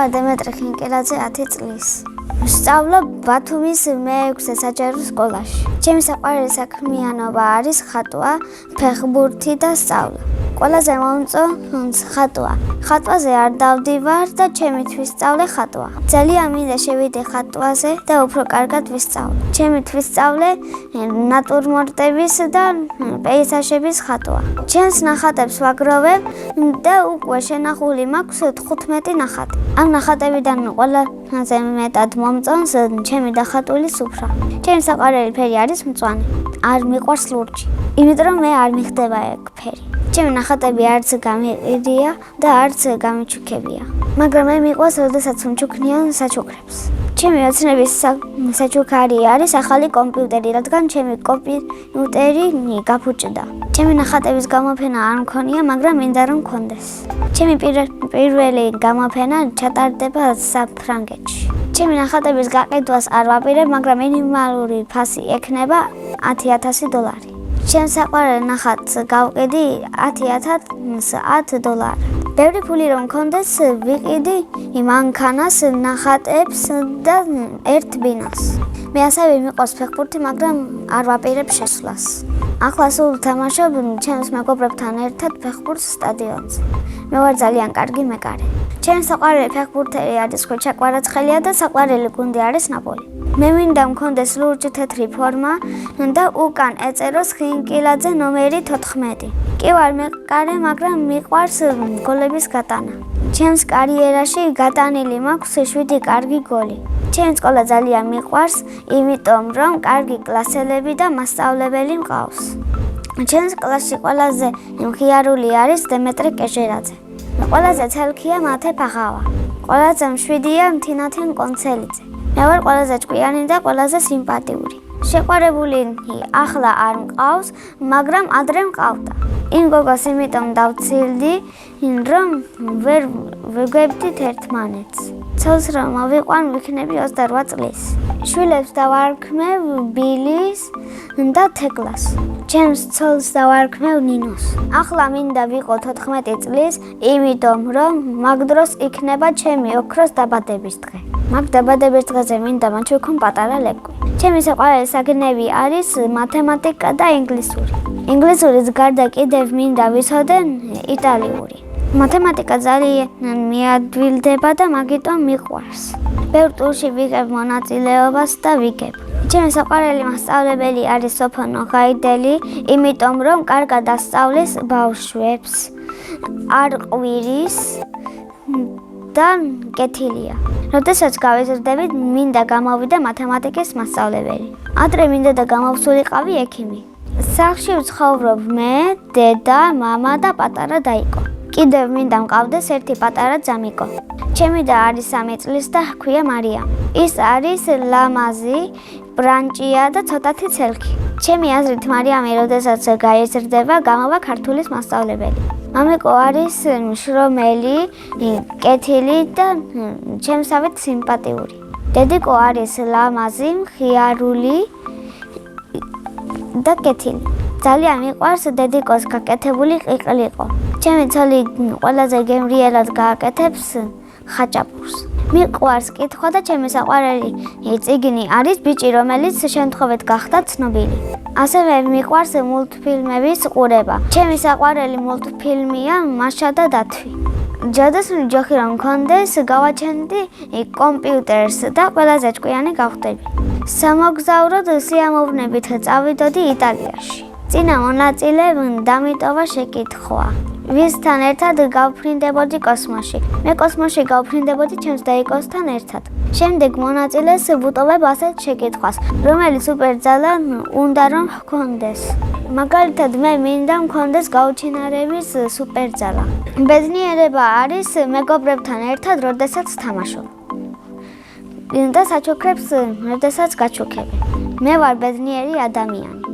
ვარ დემეტრე ხინკელაძე 10 წლის. ვსწავლობ ბათუმის მე-6 საჯარო სკოლაში. ჩემი საყვარელი საქმიანობა არის ხატვა, ფეხბურთი და სწავლა. ყველაზე მომწონს ხატვა. ხატვაზე არ დავდივარ და ჩემთვის სწავლე ხატვა. ძალიან მინდა შევიდე ხატვაზე და უფრო კარგად ვისწავლე. ჩემთვის სწავლე ნატურმორტების და პეიზაჟების ხატვა. ჩემს ნახატებს ვაგროვებ და უკვე შენახული მაქვს 15 ნახატი. ამ ნახატებიდან ყველაზე მეტად მომწონს ჩემი დახატული სუფრა. ჩემი საყვარელი ფერი არის მწვანე. არ მიყვარს ლურჯი, იმიტომ რომ მე არ მიხდება ეგ ფერი. ჩემი ნახატები არც გამიყიდია და არც გამიჩუქებია. მაგრამ მე მიყვარს, როდესაც ვჩუქნიან საჩუქრებს. ჩემი ოცნების საჩუქარი არის ახალი კომპიუტერი, რადგან ჩემი კომპიუტერი გაფუჭდა. ჩემი ნახატების გამოფენა არ მქონია, მაგრამ მინდა რომ მქონდეს. ჩემი პირველი გამოფენა ჩატარდება საფრანგეთში. ჩემი ნახატების გაყიდვას არ ვაპირებ, მაგრამ მინიმალური ფასი ექნება $10,000. ჩემს საყვარელ ნახატს გავყიდი $10,000. ბევრი ფული რომ მქონდეს, ვიყიდი მანქანას, ნახატებს და ერთ ბინას. მე ასევე მიყვარს ფეხბურთი, მაგრამ არ ვაპირებ შესვლას. ახლა სულ ვთამაშობ ჩემს მეგობრებთან ერთად ფეხბურთს სტადიონზე. მე ვარ ძალიან კარგი მეკარე. ჩემი საყვარელი ფეხბურთელი არის ხვიჩა კვარაცხელია და საყვარელი გუნდი არის ნაპოლი. მე მინდა მქონდეს ლურჯი თეთრი ფორმა და უკან ეწეროს ხინკილაძე ნომერი 14. კი ვარ მეკარე, მაგრამ მიყვარს გოლების გატანა. ჩემს კარიერაში გატანილი მაქვს 7 კარგი გოლი. ჩემი სკოლა ძალიან მიყვარს, იმიტომ რომ კარგი კლასელები და მასწავლებელი მყავს. ჩემს კლასში ყველაზე მხიარული არის დემეტრე კეჟერაძე. ყველაზე ცელქია მათე ფაღავა. ყველაზე მშვიდია თინათე კონცელიძე. მე ვარ ყველაზე ჭკვიანი და ყველაზე სიმპათიური. შეყვარებული ახლა არ მყავს, მაგრამ ადრე მყავდა. იმ გოგოს იმიტომ დავცილდი, რომ ვერ ვეგებდით ერთმანეთს. ცოლს რომ მოვიყვან, ვიქნები 28 წლის. შვილებს დავარქმევ ბილის და თეკლას. ჩემს ცოლს დავარქმევ ნინოს. ახლა მინდა ვიყო 14 წლის, იმიტომ რომ მაგ დროს იქნება ჩემი ოქროს დაბადების დღე. მაგ დაბადების დღეზე მინდა მაჩვენო პატარა ლეკვი. ჩემი საყვარელი საგნები არის მათემატიკა და ინგლისური. ინგლისურის გარდა კიდევ მინდა ვიცოდე იტალიური. მათემატიკა ძალიან მიადვილდება და მაგიტომ მიყვარს. ბევრ ტურში ვიღებ მონაწილეობას და ვიგებ. ჩემი საყვარელი მასწავლებელი არის სოფონო ხაიდელი, იმიტომ რომ კარგად ასწავლის ბავშვებს. არ ყვირის და კეთილია. როდესაც გავიზრდებით, მინდა გამოვიდე მათემატიკის მასწავლებელი. ადრე მინდა და გამოვსულიყავი ექიმი. სახლში ვცხოვრობ მე, დედა, მამა და პატარა დაიკო. კიდევ მინდა მყავდეს ერთი პატარა ძამიკო. ჩემი და არის 3 წლის და ჰქვია მარიამ. ის არის ლამაზი, ბრანჭია და ცოტათი ცელქი. ჩემი აზრით მარიამი როდესაც გაიზრდება, გამოვა ქართულის მასწავლებელი. მამიკო არის მშრომელი, კეთილი და ჩემსავით სიმპათიური. დედიკო არის ლამაზი, მხიარული და კეთილი. ძალიან მიყვარს დედიკოს გაკეთებული ყიყლიყო. ჩემი ცოლი ყველაზე გემრიელად გააკეთებს ხაჭაპურს. მიყვარს კითხვა და ჩემი საყვარელი წიგნი არის ბიჭი, რომელიც შემთხვევით გახდა ცნობილი. ასევე მიყვარს მულტფილმების ყურება. ჩემი საყვარელი მულტფილმია მაშა და დათვი. ჯადოსნური ჯოხი რომ მქონდეს, გავაჩენდი კომპიუტერს და ყველაზე ჭკვიანი გავხდები. სამოგზაუროდ სიამოვნებით წავიდოდი იტალიაში. წინა მონაწილე დამიტოვა შეკითხვა. ვისთან ერთად გავფრინდებოდი კოსმოსში. მე კოსმოსში გავფრინდებოდი ჩემს დაიკოსთან ერთად. შემდეგ მონაწილეს ვუტოვებ ასეთ შეკითხვას, რომელი სუპერძალა უნდა რომ ჰქონდეს. მაგალითად, მე მინდა მქონდეს გაუჩინარების სუპერძალა. ბედნიერება არის მეგობრებთან ერთად, როდესაც თამაშობ. და საჩუქრებს, როდესაც გაჩუქებ. მე ვარ ბედნიერი ადამიანი.